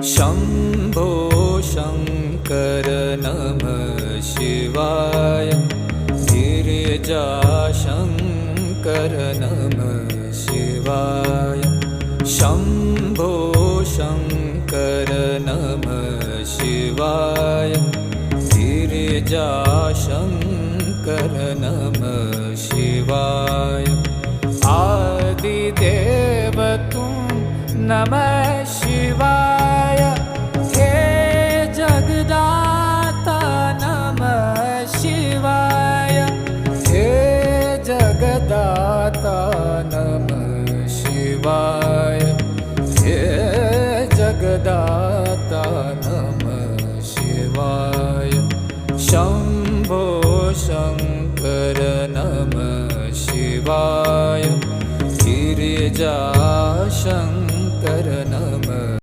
शम्भो शङ्कर नमः शिवाय। गिरिजाशङ्कर नमः शिवाय। शम्भो शङ्कर नमः शिवाय। गिरिजाशङ्कर नमः शिवाय। आदिदेव तुम नमः